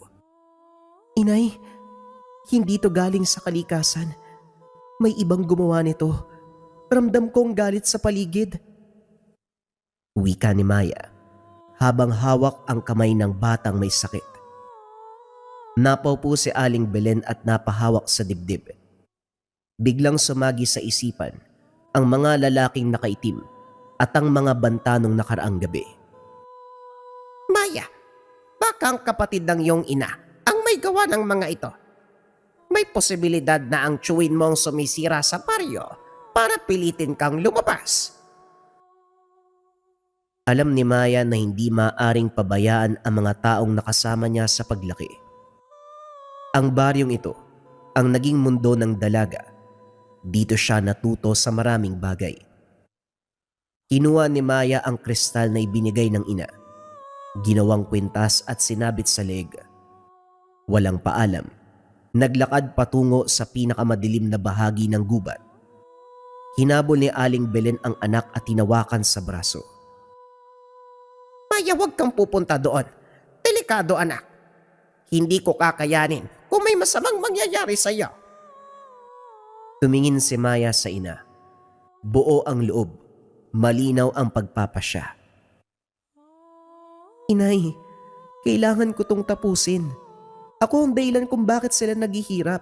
Inay, hindi to galing sa kalikasan. May ibang gumawa nito. Ramdam kong galit sa paligid. Wika ni Maya habang hawak ang kamay ng batang may sakit. Napaupo si Aling Belen at napahawak sa dibdib. Biglang sumagi sa isipan ang mga lalaking nakaitim at ang mga banta nung nakaraang gabi. Maya, baka ang kapatid ng iyong ina ang may gawa ng mga ito. May posibilidad na ang tsuwin mong sumisira sa baryo para pilitin kang lumabas. Alam ni Maya na hindi maaring pabayaan ang mga taong nakasama niya sa paglaki. Ang baryong ito ang naging mundo ng dalaga. Dito siya natuto sa maraming bagay. Kinuha ni Maya ang kristal na ibinigay ng ina. Ginawang kwintas at sinabit sa leeg. Walang paalam, naglakad patungo sa pinakamadilim na bahagi ng gubat. Hinabol ni Aling Belen ang anak at tinawakan sa braso. Maya, huwag kang pupunta doon. Delikado, anak. Hindi ko kakayanin kung may masamang mangyayari sa iyo. Tumingin si Maya sa ina. Buo ang loob, malinaw ang pagpapasya. Inay, kailangan ko tong tapusin. Ako ang dahilan kung bakit sila naghihirap.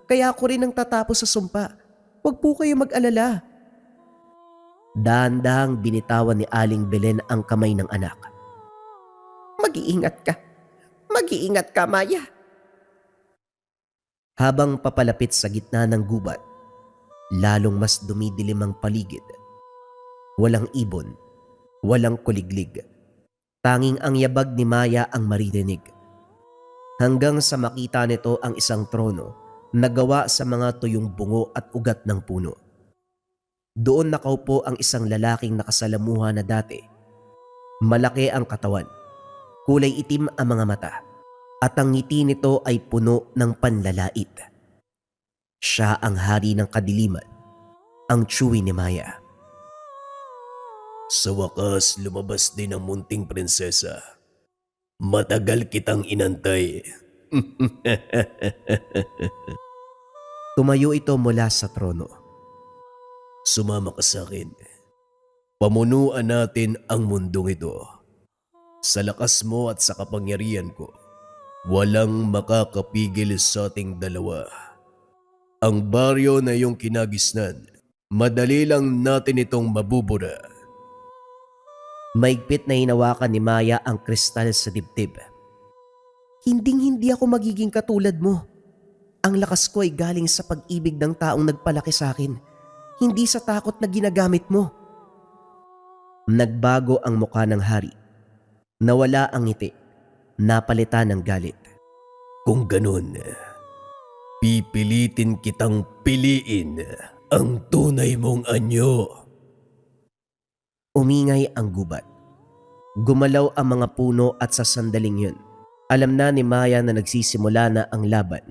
Kaya ako rin ang tatapos sa sumpa. Huwag po kayo mag-alala. Dahan-dahang binitawan ni Aling Belen ang kamay ng anak. Mag-iingat ka. Mag-iingat ka, Maya. Habang papalapit sa gitna ng gubat, lalong mas dumidilim ang paligid. Walang ibon, walang kuliglig. Tanging ang yabag ni Maya ang maririnig. Hanggang sa makita nito ang isang trono na gawa sa mga tuyong bungo at ugat ng puno. Doon nakaupo ang isang lalaking nakasalamuha na dati. Malaki ang katawan, kulay itim ang mga mata, at ang ngiti nito ay puno ng panlalait. Siya ang hari ng kadiliman, ang tsuwi ni Maya. Sa wakas, lumabas din ang munting prinsesa. Matagal kitang inantay. Tumayo ito mula sa trono. Sumama ka sa akin. Pamunuan natin ang mundong ito. Sa lakas mo at sa kapangyarihan ko, walang makakapigil sa ating dalawa. Ang baryo na iyong kinagisnan, madali lang natin itong mabubura. Maigpit na hinawakan ni Maya ang kristal sa dibdib. Hinding-hindi ako magiging katulad mo. Ang lakas ko ay galing sa pag-ibig ng taong nagpalaki sa akin, hindi sa takot na ginagamit mo. Nagbago ang mukha ng hari. Nawala ang ngiti, napalitan ng galit. Kung ganun, pipilitin kitang piliin ang tunay mong anyo. Umingay ang gubat. Gumalaw ang mga puno at sa sandaling yun, alam na ni Maya na nagsisimula na ang laban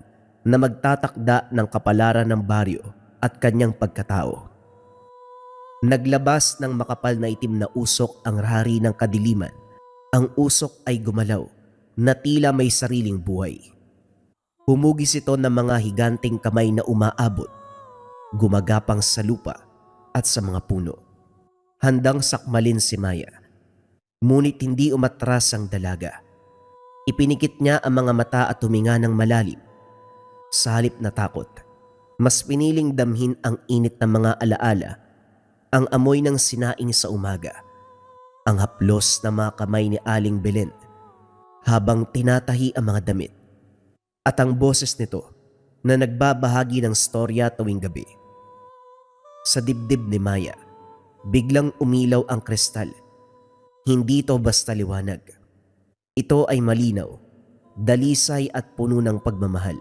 na magtatakda ng kapalaran ng baryo at kanyang pagkatao. Naglabas ng makapal na itim na usok ang hari ng kadiliman. Ang usok ay gumalaw na tila may sariling buhay. Humugis ito ng mga higanting kamay na umaabot, gumagapang sa lupa at sa mga puno. Handang sakmalin si Maya. Ngunit hindi umatras ang dalaga. Ipinikit niya ang mga mata at huminga ng malalim. Sa halip na takot, mas piniling damhin ang init ng mga alaala, ang amoy ng sinaing sa umaga, ang haplos na mga kamay ni Aling Belen habang tinatahi ang mga damit, at ang boses nito na nagbabahagi ng storya tuwing gabi. Sa dibdib ni Maya, biglang umilaw ang kristal. Hindi ito basta liwanag. Ito ay malinaw, dalisay at puno ng pagmamahal.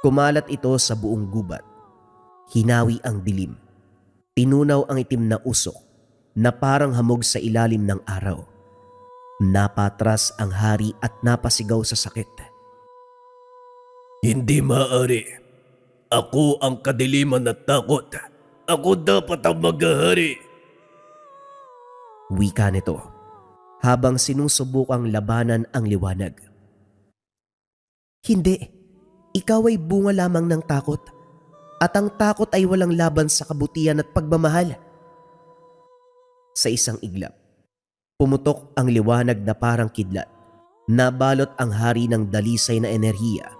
Kumalat ito sa buong gubat. Hinawi ang dilim. Tinunaw ang itim na usok na parang hamog sa ilalim ng araw. Napatras ang hari at napasigaw sa sakit. Hindi maaari. Ako ang kadiliman at takot. Ako dapat ang maghahari. Wika nito habang sinusubukang labanan ang liwanag. Hindi, ikaw ay bunga lamang ng takot at ang takot ay walang laban sa kabutihan at pagmamahal. Sa isang iglap, pumutok ang liwanag na parang kidlat. Nabalot ang hari ng dalisay na enerhiya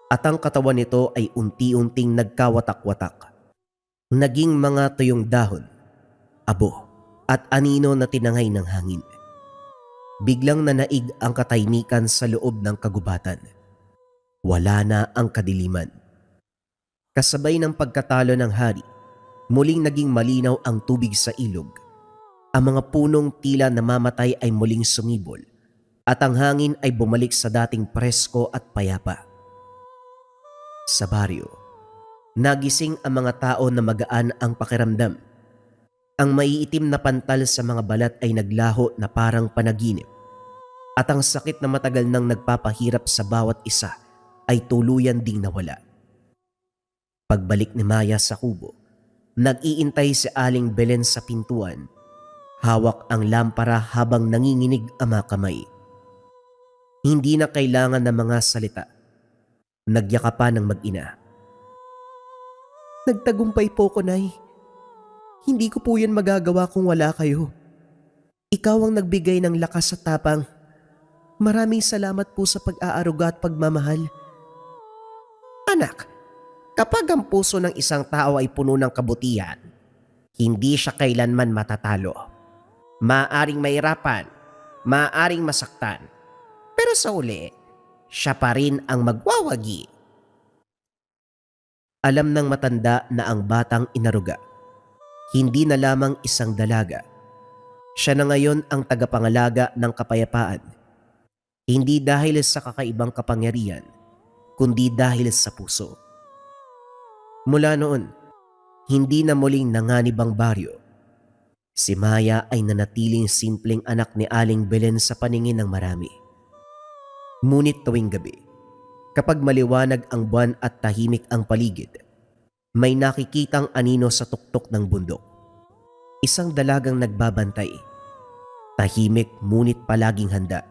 at ang katawan nito ay unti-unting nagkawatak-watak. Naging mga tuyong dahon, abo at anino na tinangay ng hangin. Biglang nanaig ang katahimikan sa loob ng kagubatan. Wala na ang kadiliman. Kasabay ng pagkatalo ng hari, muling naging malinaw ang tubig sa ilog. Ang mga punong tila namamatay ay muling sumibol at ang hangin ay bumalik sa dating presko at payapa. Sa baryo, nagising ang mga tao na magaan ang pakiramdam. Ang maiitim na pantal sa mga balat ay naglaho na parang panaginip at ang sakit na matagal nang nagpapahirap sa bawat isa ay tuluyan ding nawala. Pagbalik ni Maya sa kubo, nag-iintay si Aling Belen sa pintuan. Hawak ang lampara habang nanginginig ang mga kamay. Hindi na kailangan ng mga salita. Nagyakapan ng mag-ina. Nagtagumpay po ko, Nay. Hindi ko po yan magagawa kung wala kayo. Ikaw ang nagbigay ng lakas at tapang. Maraming salamat po sa pag-aaruga at pagmamahal. Anak, kapag ang puso ng isang tao ay puno ng kabutihan, hindi siya kailanman matatalo. Maaring mahirapan, maaring masaktan, pero sa uli, siya pa rin ang magwawagi. Alam ng matanda na ang batang inaruga. Hindi na lamang isang dalaga. Siya na ngayon ang tagapangalaga ng kapayapaan. Hindi dahil sa kakaibang kapangyarihan, kundi dahil sa puso. Mula noon, hindi na muling nanganib ang baryo. Si Maya ay nanatiling simpleng anak ni Aling Belen sa paningin ng marami. Ngunit tuwing gabi, kapag maliwanag ang buwan at tahimik ang paligid, may nakikitang anino sa tuktok ng bundok. Isang dalagang nagbabantay. Tahimik ngunit palaging handa.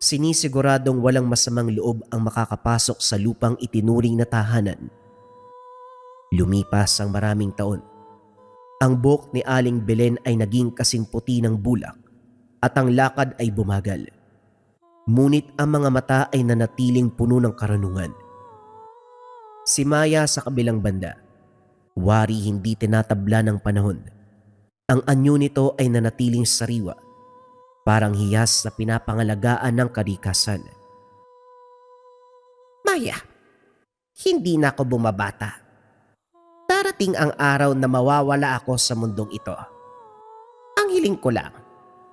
Sinisiguradong walang masamang loob ang makakapasok sa lupang itinuring na tahanan. Lumipas ang maraming taon. Ang buhok ni Aling Belen ay naging kasing puti ng bulak at ang lakad ay bumagal. Ngunit ang mga mata ay nanatiling puno ng karunungan. Si Maya sa kabilang banda, wari hindi tinatabla ng panahon. Ang anyo nito ay nanatiling sariwa, parang hiyas na pinapangalagaan ng kalikasan. Maya, hindi na ako bumabata. Darating ang araw na mawawala ako sa mundong ito. Ang hiling ko lang,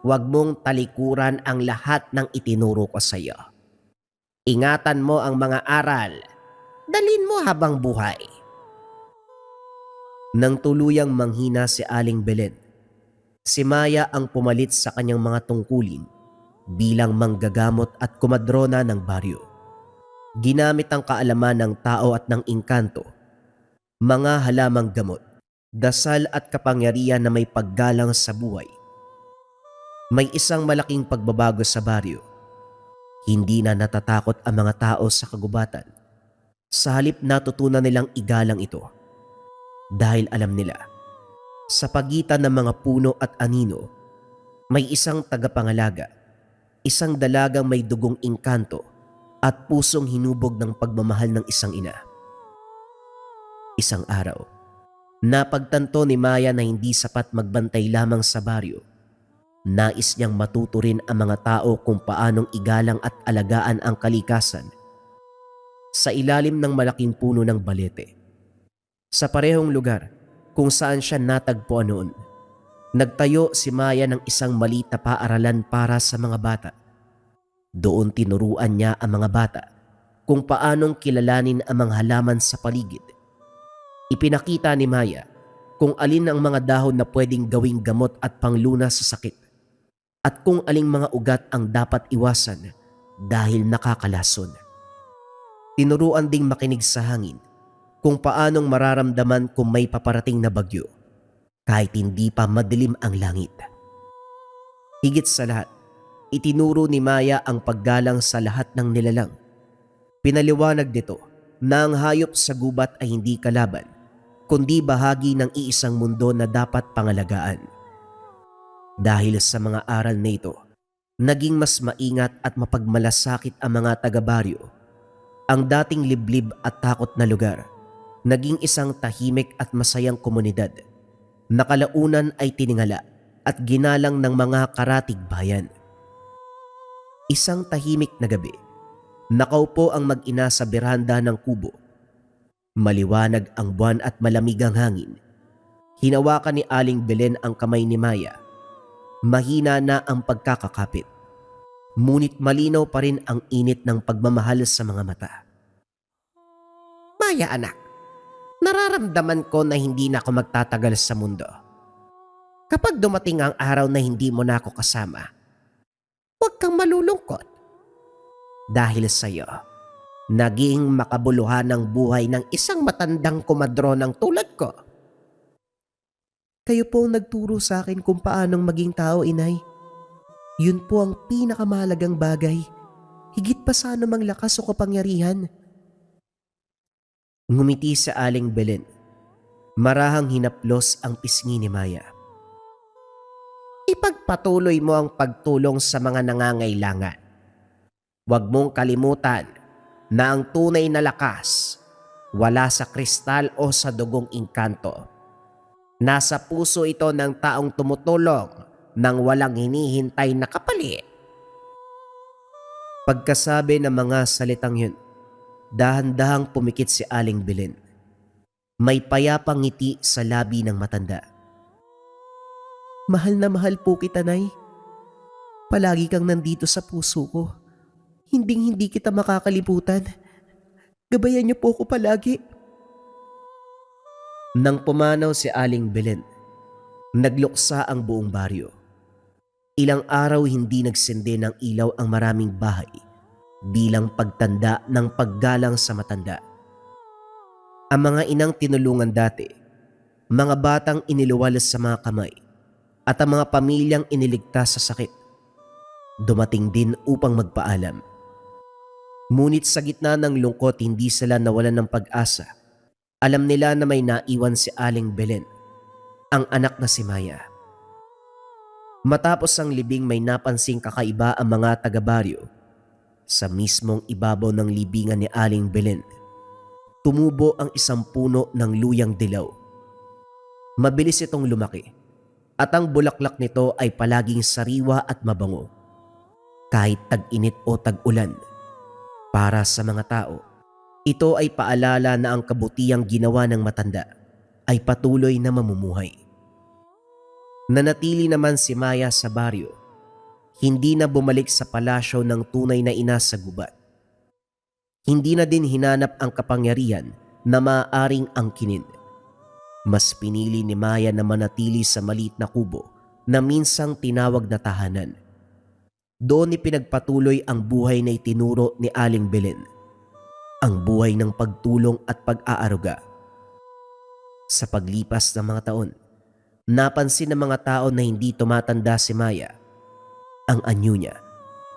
huwag mong talikuran ang lahat ng itinuro ko sa iyo. Ingatan mo ang mga aral. Dalin mo habang buhay. Nang tuluyang manghina si Aling Belen, si Maya ang pumalit sa kanyang mga tungkulin bilang manggagamot at kumadrona ng baryo. Ginamit ang kaalaman ng tao at ng engkanto, mga halamang gamot, dasal at kapangyarihan na may paggalang sa buhay. May isang malaking pagbabago sa baryo. Hindi na natatakot ang mga tao sa kagubatan. Sa halip natutunan nilang igalang ito. Dahil alam nila, sa pagitan ng mga puno at anino, may isang tagapangalaga, isang dalagang may dugong engkanto at pusong hinubog ng pagmamahal ng isang ina. Isang araw, napagtanto ni Maya na hindi sapat magbantay lamang sa baryo. Nais niyang matuto rin ang mga tao kung paanong igalang at alagaan ang kalikasan. Sa ilalim ng malaking puno ng balete, sa parehong lugar kung saan siya natagpuan noon, nagtayo si Maya ng isang maliit na paaralan para sa mga bata. Doon tinuruan niya ang mga bata kung paanong kilalanin ang mga halaman sa paligid. Ipinakita ni Maya kung alin ang mga dahon na pwedeng gawing gamot at panglunas sa sakit. at kung aling mga ugat ang dapat iwasan dahil nakakalason. Tinuruan ding makinig sa hangin kung paanong mararamdaman kung may paparating na bagyo kahit hindi pa madilim ang langit. Higit sa lahat, itinuro ni Maya ang paggalang sa lahat ng nilalang. Pinaliwanag nito na ang hayop sa gubat ay hindi kalaban, kundi bahagi ng iisang mundo na dapat pangalagaan. Dahil sa mga aral na ito, naging mas maingat at mapagmalasakit ang mga taga-baryo. Ang dating liblib at takot na lugar, naging isang tahimik at masayang komunidad na kalaunan ay tiningala at ginalang ng mga karatig bayan. Isang tahimik na gabi, nakaupo ang mag-ina sa beranda ng kubo. Maliwanag ang buwan at malamig ang hangin. Hinawakan ni Aling Belen ang kamay ni Maya. Mahina na ang pagkakakapit, ngunit malinaw pa rin ang init ng pagmamahal sa mga mata. Maya anak, nararamdaman ko na hindi na ako magtatagal sa mundo. Kapag dumating ang araw na hindi mo na ako kasama, huwag kang malulungkot. Dahil sa iyo, naging makabuluhan ang buhay ng isang matandang kumadronang tulad ko. Kayo po ang nagturo sa akin kung paanong maging tao, inay. Yun po ang pinakamahalagang bagay, higit pa sa anumang lakas o kapangyarihan. Ngumiti sa Aling Belen. Marahang hinaplos ang pisngi ni Maya. Ipagpatuloy mo ang pagtulong sa mga nangangailangan. Huwag mong kalimutan na ang tunay na lakas wala sa kristal o sa dugong engkanto. Nasa puso ito ng taong tumutulong nang walang hinihintay na kapalit. Pagkasabi ng mga salitang yun, dahan-dahang pumikit si Aling Belen. May payapang ngiti sa labi ng matanda. Mahal na mahal po kita, Nay. Palagi kang nandito sa puso ko. Hinding-hindi kita makakalimutan. Gabayan niyo po ako palagi. Nang pumanaw si Aling Belen, nagluksa ang buong baryo. Ilang araw hindi nagsindi ng ilaw ang maraming bahay bilang pagtanda ng paggalang sa matanda. Ang mga inang tinulungan dati, mga batang iniluwalas sa mga kamay, at ang mga pamilyang iniligtas sa sakit, dumating din upang magpaalam. Ngunit sa gitna ng lungkot, hindi sila nawalan ng pag-asa. Alam nila na may naiwan si Aling Belen, ang anak na si Maya. Matapos ang libing, may napansing kakaiba ang mga taga-baryo. Sa mismong ibabaw ng libingan ni Aling Belen, tumubo ang isang puno ng luyang dilaw. Mabilis itong lumaki at ang bulaklak nito ay palaging sariwa at mabango. Kahit tag-init o tag-ulan, para sa mga tao, ito ay paalala na ang kabutihang ginawa ng matanda ay patuloy na mamumuhay. Nanatili naman si Maya sa baryo. Hindi na bumalik sa palasyo ng tunay na ina sa gubat. Hindi na din hinanap ang kapangyarihan na maaaring angkinin. Mas pinili ni Maya na manatili sa maliit na kubo na minsang tinawag na tahanan. Doon ipinagpatuloy ang buhay na itinuro ni Aling Belen, ang buhay ng pagtulong at pag-aaruga. Sa paglipas ng mga taon, napansin ng mga tao na hindi tumatanda si Maya. Ang anyo niya,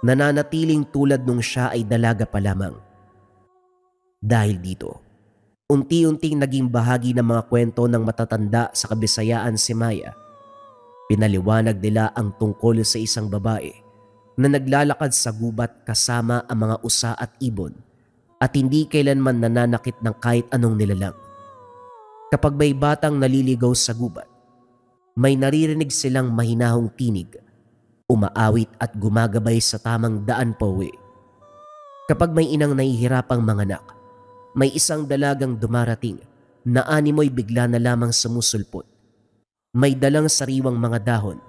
nananatiling tulad nung siya ay dalaga pa lamang. Dahil dito, unti-unting naging bahagi ng mga kwento ng matatanda sa Kabisayaan si Maya. Pinaliwanag nila ang tungkol sa isang babae na naglalakad sa gubat kasama ang mga usa at ibon at hindi kailanman nananakit ng kahit anong nilalang. Kapag may batang naliligaw sa gubat, may naririnig silang mahinahong tinig, umaawit at gumagabay sa tamang daan pauwi. Kapag may inang nahihirapang manganak, may isang dalagang dumarating na animoy bigla na lamang sumusulpot. May dalang sariwang mga dahon,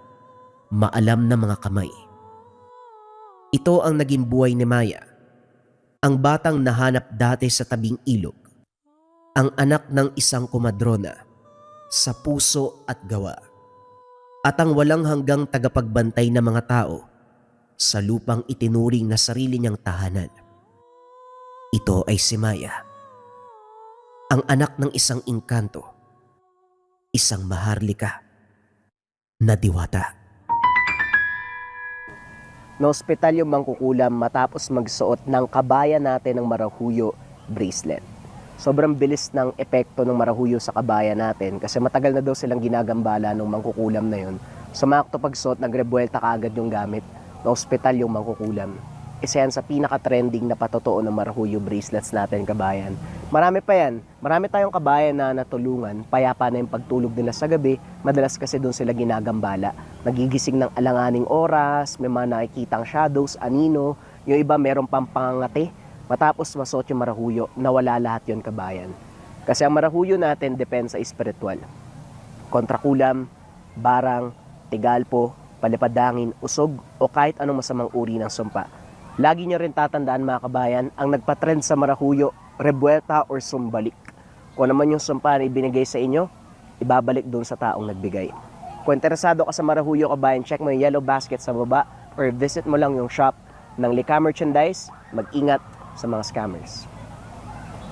maalam na mga kamay. Ito ang naging buhay ni Maya, ang batang nahanap dati sa tabing ilog, ang anak ng isang kumadrona sa puso at gawa. at ang walang hanggang tagapagbantay na mga tao sa lupang itinuring na sarili niyang tahanan. Ito ay si Maya, ang anak ng isang engkanto, isang maharlika na diwata. Na-ospital yung mangkukulam matapos magsuot ng kabayan natin ng marahuyo bracelet. Sobrang bilis ng epekto ng marahuyo sa kabayan natin kasi matagal na daw silang ginagambala ng mangkukulam na yun. Sumakto pagsuot, nagrebuelta kaagad yung gamit. Na-ospital yung mangkukulam. Isa yan sa pinaka-trending na patotoo ng marahuyo bracelets natin, kabayan. Marami pa yan. Marami tayong kabayan na natulungan. Payapa na yung pagtulog nila sa gabi. Madalas kasi doon sila ginagambala. Nagigising ng alanganing oras, may mga nakikitang shadows, anino. Yung iba meron pang pangangati. Matapos masuot yung marahuyo, nawala lahat yon, kabayan. Kasi ang marahuyo natin depende sa espiritual. Kontrakulam, barang, tigalpo, palipadangin, usog, o kahit anong masamang uri ng sumpa. Lagi nyo rin tatandaan, mga kabayan, ang nagpatrend sa marahuyo, rebuelta or sumbalik. Kung naman yung sumpa na ibinigay sa inyo, ibabalik doon sa taong nagbigay. Kung interesado ka sa marahuyo, kabayan, check mo yung yellow basket sa baba or visit mo lang yung shop ng Lika Merchandise. Mag-ingat sa mga scammers.